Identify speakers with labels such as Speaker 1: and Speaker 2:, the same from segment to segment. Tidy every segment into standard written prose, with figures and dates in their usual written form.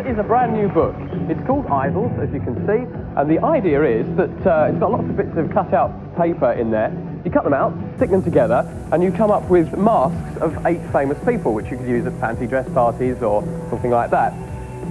Speaker 1: is a brand new book. It's called Idols, as you can see, and the idea is that it's got lots of bits of cut-out paper in there. You cut them out, stick them together, and you come up with masks of 8 famous people, which you could use at fancy dress parties or something like that.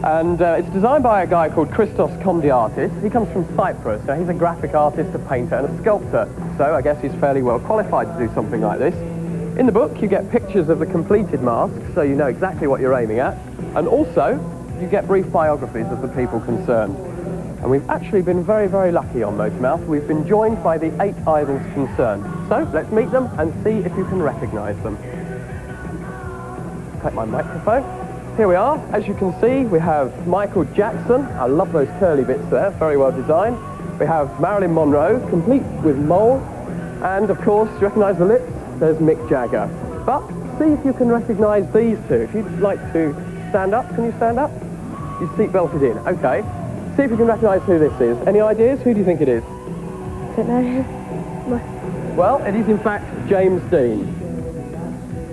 Speaker 1: And it's designed by a guy called Christos Kondiatis. He comes from Cyprus. Now, he's a graphic artist, a painter, and a sculptor, so I guess he's fairly well qualified to do something like this. In the book, you get pictures of the completed masks, so you know exactly what you're aiming at, and also you get brief biographies of the people concerned. And we've actually been very, very lucky on Motormouth. We've been joined by the 8 idols concerned. So let's meet them and see if you can recognise them. Take my microphone. Here we are. As you can see, we have Michael Jackson. I love those curly bits there, very well designed. We have Marilyn Monroe, complete with mole. And of course, do you recognise the lips? There's Mick Jagger. But see if you can recognise these two. If you'd like to stand up, can you stand up? Your seat belted in, okay. See if you can recognise who this is. Any ideas? Who do you think it is?
Speaker 2: Don't know.
Speaker 1: Well, it is in fact James Dean.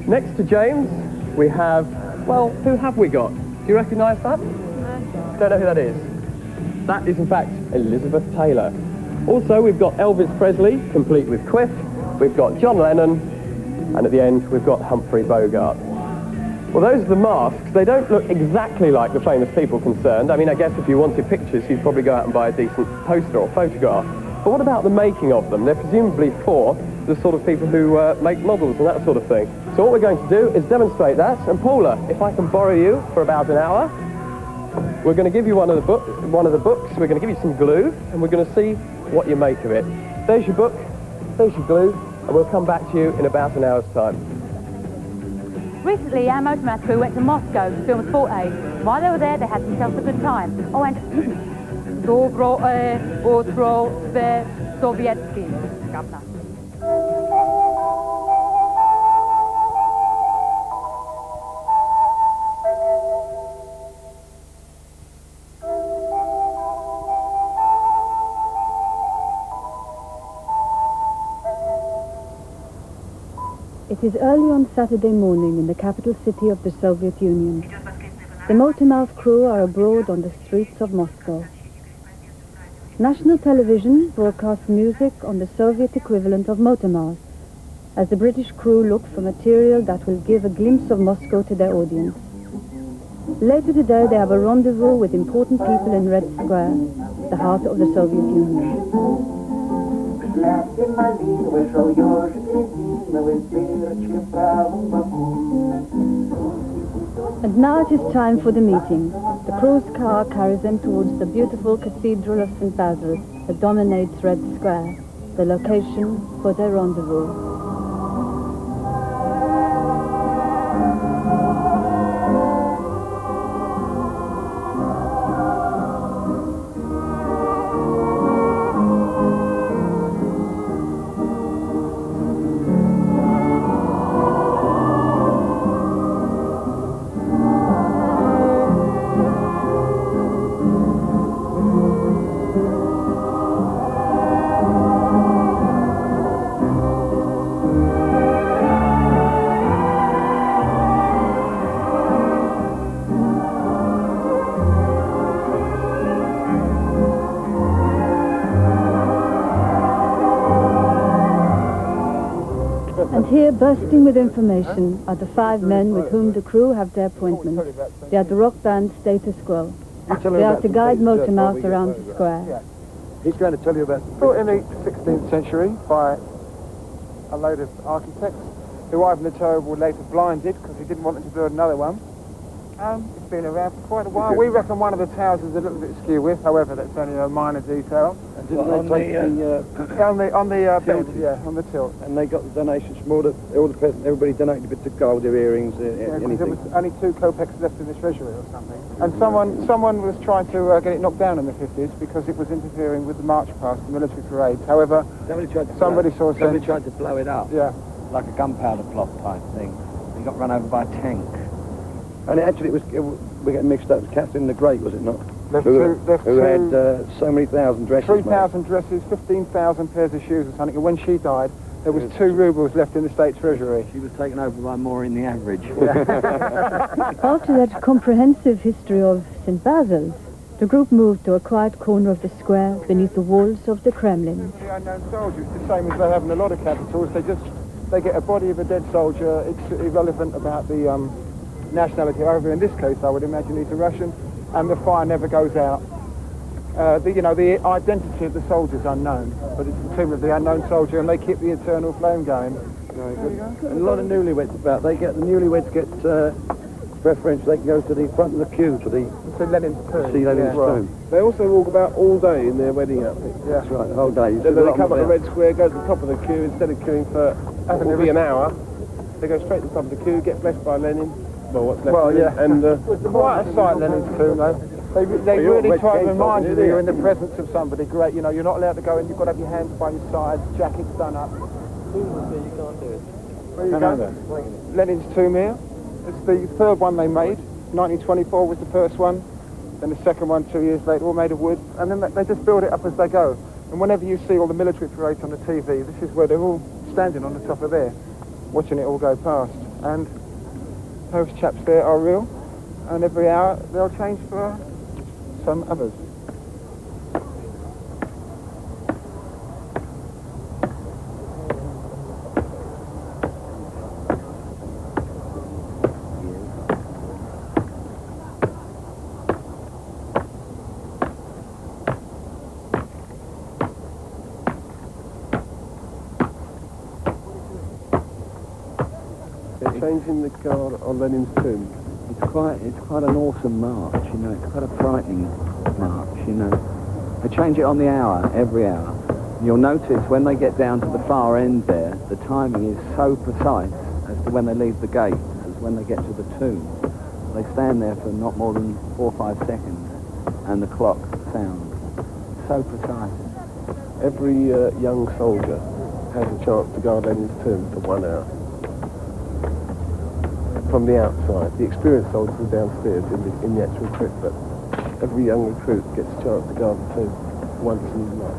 Speaker 1: Next to James, we have, well, who have we got? Do you recognise that?
Speaker 2: No.
Speaker 1: Don't know who that is. That is in fact Elizabeth Taylor. Also, we've got Elvis Presley, complete with quiff. We've got John Lennon, and at the end, we've got Humphrey Bogart. Well, those are the masks. They don't look exactly like the famous people concerned. I mean, I guess if you wanted pictures, you'd probably go out and buy a decent poster or photograph. But what about the making of them? They're presumably for the sort of people who make models and that sort of thing. So what we're going to do is demonstrate that. And Paula, if I can borrow you for about an hour, we're going to give you one of the books. We're going to give you some glue, and we're going to see what you make of it. There's your book, there's your glue, and we'll come back to you in about an hour's time.
Speaker 3: Recently, our Motormouth crew went to Moscow to film a sport aid. While they were there, they had themselves a good time. Oh, and Dobro Otro Sovietsky. Governor.
Speaker 4: It is early on Saturday morning in the capital city of the Soviet Union. The Motormouth crew are abroad on the streets of Moscow. National television broadcasts music on the Soviet equivalent of Motormouth, as the British crew look for material that will give a glimpse of Moscow to their audience. Later today they have a rendezvous with important people in Red Square, the heart of the Soviet Union. And now it is time for the meeting. The crew's car carries them towards the beautiful Cathedral of St. Basil that dominates Red Square, the location for their rendezvous. And here, bursting with information, are the 5 men with whom the crew have their appointments. They are the rock band Status Quo. They are to guide Motormouth around the square.
Speaker 5: He's going to tell you about... Built in the 16th century by a load of architects, who Ivan the Terrible later blinded because he didn't want them to build another one. It's been around for quite a while. We reckon one of the towers is a little bit skew with, however, that's only a minor detail.
Speaker 6: And didn't they take
Speaker 5: on the build, yeah, on the tilt.
Speaker 6: And they got the donations from all the peasants, everybody donated bits of gold, their earrings, anything.
Speaker 5: There was only 2 kopecks left in the treasury or something. And someone was trying to get it knocked down in the 50s because it was interfering with the march past the military parades. However, somebody
Speaker 6: tried to blow it up.
Speaker 5: Yeah.
Speaker 6: Like a gunpowder plot type thing. He got run over by a tank. And actually, we're getting mixed up. It was Catherine the Great, was it not? Who had so many thousand dresses.
Speaker 5: 3,000 dresses, 15,000 pairs of shoes or something. And when she died, there was 2 rubles left in the state treasury.
Speaker 6: She was taken over by more in the average.
Speaker 4: After that comprehensive history of St. Basil's, the group moved to a quiet corner of the square beneath the walls of the Kremlin.
Speaker 5: The unknown soldier, it's the same as they have in a lot of capitals. They get a body of a dead soldier. It's irrelevant about the nationality. However, in this case, I would imagine he's a Russian, and the fire never goes out. The identity of the soldier is unknown, but it's the tomb of the unknown soldier, and they keep the eternal flame going.
Speaker 6: And a lot of newlyweds about. The newlyweds get preference. They can go to the front of the queue to
Speaker 5: Lenin's tomb.
Speaker 6: see Lenin's tomb.
Speaker 7: They also walk about all day in their wedding outfit.
Speaker 5: Yeah.
Speaker 6: That's right, the whole day.
Speaker 7: Then they come up the red square, go to the top of the queue, instead of queuing for what will be an hour, they go straight to the top of the queue, get blessed by Lenin. Well, what's left of him, and
Speaker 5: Quite a sight, Lenin's tomb, though. They really try to remind you that you're in the presence of somebody great. You know, you're not allowed to go in, you've got to have your hands by your sides, jackets done up.
Speaker 7: you can't do it.
Speaker 5: Where you go? Lenin's tomb here. It's the third one they made. 1924 was the first one. Then the second one 2 years later, all made of wood. And then they just build it up as they go. And whenever you see all the military parades on the TV, this is where they're all standing on the top of there, watching it all go past. And those chaps there are real. And every hour they'll change for some others.
Speaker 7: They're changing the guard on Lenin's tomb.
Speaker 6: It's quite an awesome march, you know. It's quite a frightening march, you know. They change it on the hour, every hour. You'll notice when they get down to the far end there, the timing is so precise as to when they leave the gate as when they get to the tomb. They stand there for not more than 4 or 5 seconds, and the clock sounds. So precise.
Speaker 7: Every young soldier has a chance to guard Lenin's tomb for 1 hour. From the outside, the experienced soldiers are downstairs in the actual crypt, but every young recruit gets a chance to guard the tomb once in his life.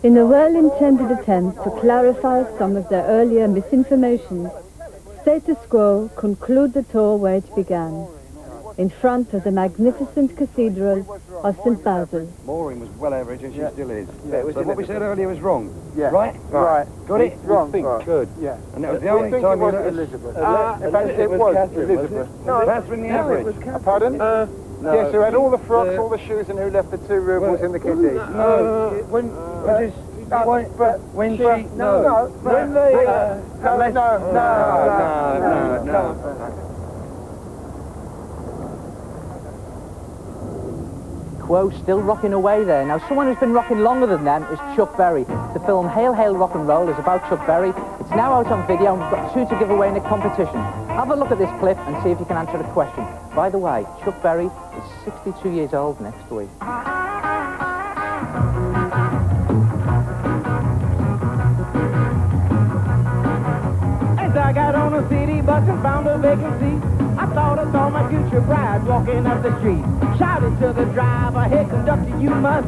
Speaker 4: In a well-intended attempt to clarify some of their earlier misinformation, status quo conclude the tour where it began, in front of the magnificent cathedral of St. Basil.
Speaker 6: Maureen was well average, and she still is. So what we said earlier was wrong.
Speaker 5: Yeah.
Speaker 6: Right?
Speaker 5: Right.
Speaker 6: Got it?
Speaker 5: Wrong.
Speaker 6: Good.
Speaker 5: Yeah.
Speaker 6: And that was the only time
Speaker 5: it
Speaker 6: you
Speaker 5: was
Speaker 6: let us...
Speaker 5: Elizabeth.
Speaker 6: it was Catherine,
Speaker 5: Elizabeth.
Speaker 6: Was it? Catherine the average.
Speaker 5: Pardon?
Speaker 6: No.
Speaker 5: Yes, who had all the frocks, all the shoes, and who left the 2 rubles in the kitty.
Speaker 6: No. When she... No.
Speaker 5: When they... No.
Speaker 8: Quo still rocking away there. Now, someone who's been rocking longer than them is Chuck Berry. The film Hail, Hail, Rock and Roll is about Chuck Berry. It's now out on video, and we've got 2 to give away in the competition. Have a look at this clip and see if you can answer the question. By the way, Chuck Berry is 62 years old next week.
Speaker 9: As I got on a city bus and found a vacancy, I thought I saw my future bride walking up the street. Shouted to the driver, hey conductor, you must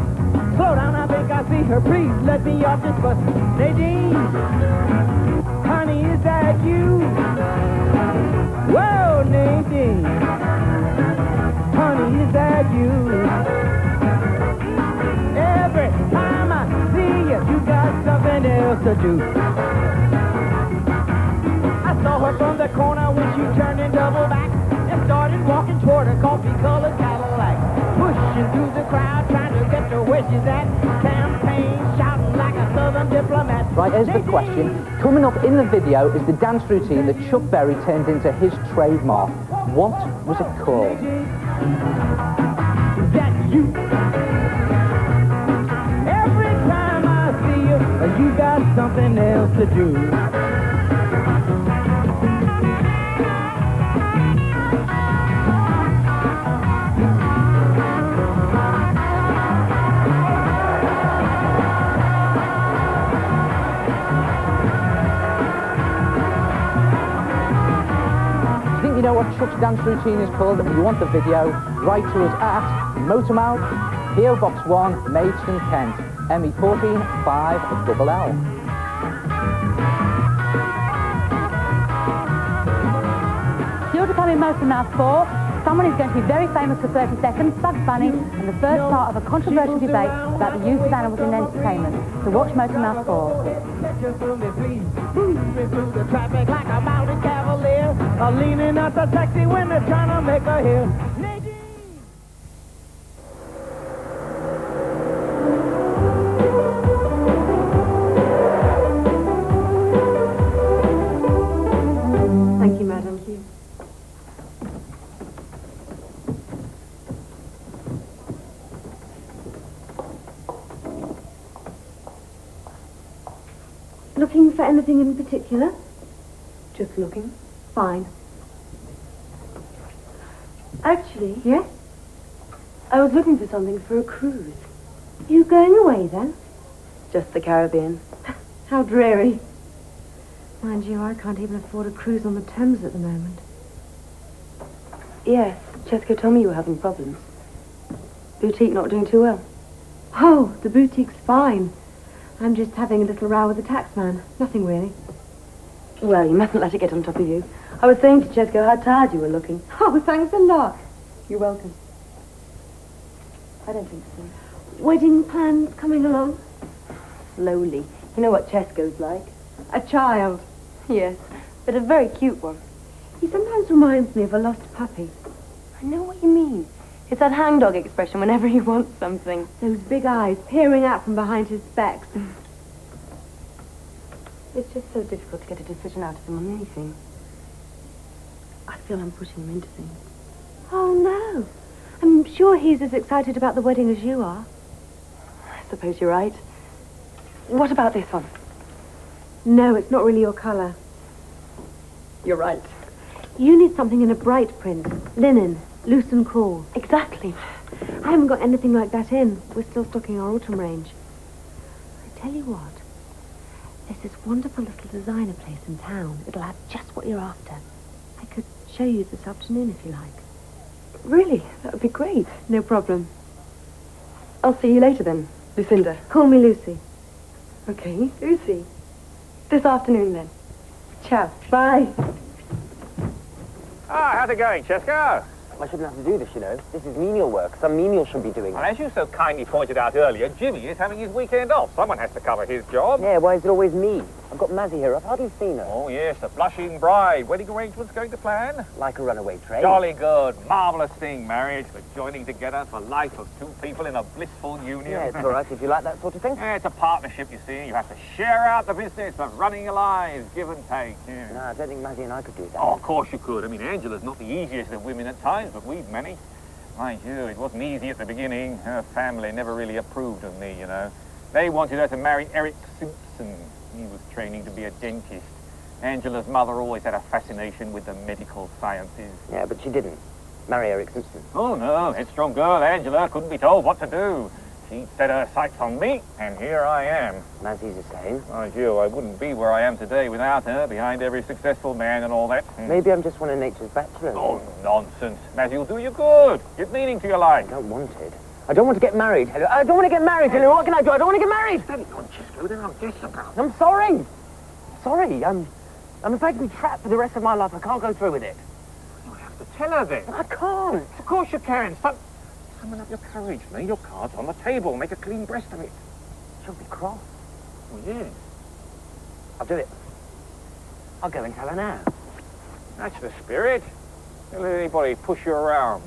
Speaker 9: slow down, I think I see her, please let me off this bus. Nadine, honey, is that you? Whoa, Nadine, honey, is that you? Every time I see you, you got something else to do. I saw her from the corner when she turned and doubled back and started walking toward a coffee-colored Cadillac, pushing through the crowd, trying to get to where she's at. Campaign shouting like a southern diplomat.
Speaker 8: Right, here's the question. Coming up in the video is the dance routine that Chuck Berry turned into his trademark. What was it called?
Speaker 9: That you. Every time I see you, you got something else to do.
Speaker 8: You know what Chuck's dance routine is called, and you want the video, write to us at Motormouth, PO Box 1, Maidstone, Kent, ME14 5LL.
Speaker 3: Still to come in Motormouth 4, someone is going to be very famous for 30 seconds, Bugs Bunny, and the first part of a controversial debate about the use of animals in entertainment. So watch Motormouth 4.
Speaker 9: Through the traffic like a mounted cavalier, leaning out the taxi when they're trying to make a hill.
Speaker 4: Thank you, madam. Thank you. Looking for anything in particular?
Speaker 2: Just looking.
Speaker 4: Fine.
Speaker 2: Actually,
Speaker 4: Yes?
Speaker 2: I was looking for something for a cruise.
Speaker 4: You going away then?
Speaker 2: Just the Caribbean.
Speaker 4: How dreary. Mind you, I can't even afford a cruise on the Thames at the moment.
Speaker 2: Yes, Cheska told me you were having problems. Boutique not doing too well.
Speaker 4: Oh, the boutique's fine. I'm just having a little row with the taxman. Nothing really.
Speaker 2: Well, you mustn't let it get on top of you. I was saying to Cheska how tired you were looking.
Speaker 4: Oh, thanks a lot.
Speaker 2: You're welcome. I don't think so.
Speaker 4: Wedding plans coming along?
Speaker 2: Slowly. You know what Chesko's like.
Speaker 4: A child.
Speaker 2: Yes, but a very cute one.
Speaker 4: He sometimes reminds me of a lost puppy.
Speaker 2: I know what you mean. It's that hangdog expression whenever he wants something.
Speaker 4: Those big eyes peering out from behind his specs.
Speaker 2: It's just so difficult to get a decision out of him on anything. I feel I'm pushing him into things.
Speaker 4: Oh, no. I'm sure he's as excited about the wedding as you are.
Speaker 2: I suppose you're right. What about this one?
Speaker 4: No, it's not really your colour.
Speaker 2: You're right.
Speaker 4: You need something in a bright print. Linen, loose and cool.
Speaker 2: Exactly.
Speaker 4: I haven't got anything like that in. We're still stocking our autumn range. I tell you what. There's this wonderful little designer place in town. It'll have just what you're after. I could show you this afternoon if you like.
Speaker 2: Really? That would be great.
Speaker 4: No problem.
Speaker 2: I'll see you later then, Lucinda.
Speaker 4: Call me Lucy.
Speaker 2: Okay, Lucy. This afternoon then. Ciao.
Speaker 4: Bye.
Speaker 10: Ah, how's it going, Cheska?
Speaker 8: I shouldn't have to do this, you know. This is menial work. Some menial should be doing it.
Speaker 10: Well, as you so kindly pointed out earlier, Jimmy is having his weekend off. Someone has to cover his job.
Speaker 8: Yeah, why is it always me? I've got Mazzy here. I've hardly seen her.
Speaker 10: Oh, yes, the blushing bride. Wedding arrangements going to plan?
Speaker 8: Like a runaway train.
Speaker 10: Jolly good. Marvellous thing, marriage. The joining together for life of two people in a blissful union.
Speaker 8: Yeah, it's all right if you like that sort of thing.
Speaker 10: Yeah, it's a partnership, you see. You have to share out the business of running your lives, give and take. Yeah.
Speaker 8: No, I don't think Mazzy and I could do that.
Speaker 10: Oh, of course you could. I mean, Angela's not the easiest of women at times, but we've managed. Mind you, it wasn't easy at the beginning. Her family never really approved of me, you know. They wanted her to marry Eric Simpson. He was training to be a dentist. Angela's mother always had a fascination with the medical sciences.
Speaker 8: Yeah, but she didn't. Marry Eric Simpson.
Speaker 10: Oh, no, headstrong girl, Angela, couldn't be told what to do. She set her sights on me, and here I am.
Speaker 8: Mazzy's the same.
Speaker 10: Mind you, I wouldn't be where I am today without her, behind every successful man and all that.
Speaker 8: Maybe I'm just one of nature's bachelors.
Speaker 10: Oh, nonsense. Mazzy will do you good. Give meaning to your life.
Speaker 8: I don't want it. I don't want to get married. I don't want to get married, Hilary. What can I do? I don't want to get married.
Speaker 10: Steady on, Chisco. There are guests about.
Speaker 8: I'm sorry. Sorry. I'm afraid to be trapped for the rest of my life. I can't go through with it.
Speaker 10: You'll have to tell her then.
Speaker 8: I can't.
Speaker 10: Of course you can. Summon up your courage. Lay your cards on the table. Make a clean breast of it.
Speaker 8: She'll be cross.
Speaker 10: Oh, yes.
Speaker 8: I'll do it. I'll go and tell her now.
Speaker 10: That's the spirit. Don't let anybody push you around.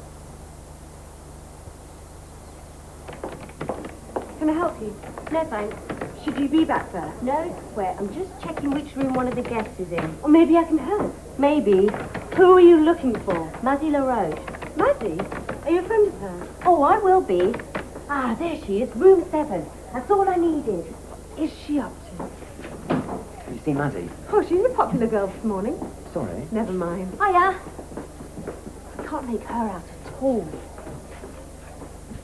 Speaker 4: Can I help you?
Speaker 2: No, thanks.
Speaker 4: Should you be back there?
Speaker 2: No, it's wet. I'm just checking which room one of the guests is in.
Speaker 4: Or maybe I can help.
Speaker 2: Maybe.
Speaker 4: Who are you looking for?
Speaker 2: Mazzy LaRoche.
Speaker 4: Mazzy? Are
Speaker 2: Are you a friend of hers? Oh, I will be. Ah, there she is, room 7. That's all I needed. Is she up to?
Speaker 11: Have you seen Maddie?
Speaker 2: Oh, she's a popular girl this morning.
Speaker 11: Sorry.
Speaker 2: Never mind. Hiya. I can't make her out at all.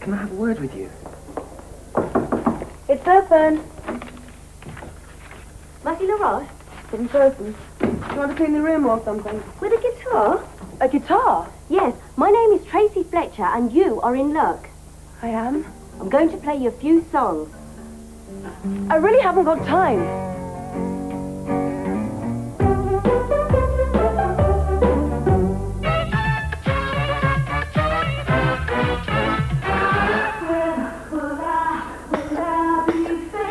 Speaker 11: Can I have a word with you?
Speaker 2: It's her phone. Matty LaRoche? Didn't open. Do you want to clean the room or something? With a guitar? A guitar? Yes. My name is Tracy Fletcher and you are in luck. I am? I'm going to play you a few songs. I really haven't got time.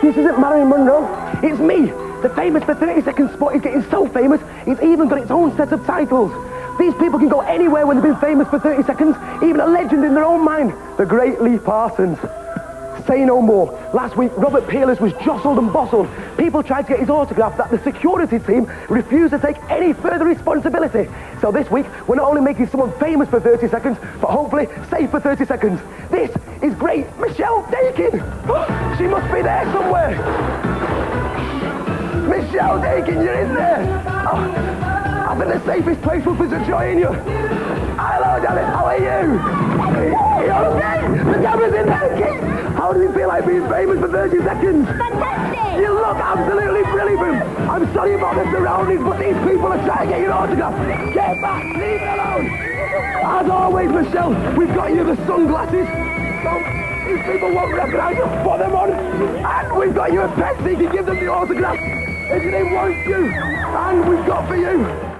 Speaker 9: This isn't Marilyn Monroe. It's me. The famous for 30 Second spot is getting so famous, it's even got its own set of titles. These people can go anywhere when they've been famous for 30 seconds, even a legend in their own mind. The great Lee Parsons. Say no more. Last week, Robert Peerless was jostled and bostled. People tried to get his autograph that the security team refused to take any further responsibility. So this week, we're not only making someone famous for 30 seconds, but hopefully safe for 30 seconds. This is great Michelle Dakin. She must be there somewhere. Michelle Dakin, you're in there. I think the safest place will be to join you. Hello, darling, how are you? You okay? The camera's in there, Keith. How does it feel like being famous for 30 seconds?
Speaker 2: Fantastic!
Speaker 9: You look absolutely brilliant. I'm sorry about the surroundings, but these people are trying to get your autograph. Get back, leave it alone. As always, Michelle, we've got you the sunglasses. So these people won't recognise you, put them on. And we've got you a pen so you can give them the autograph. If they want you. And we've got for you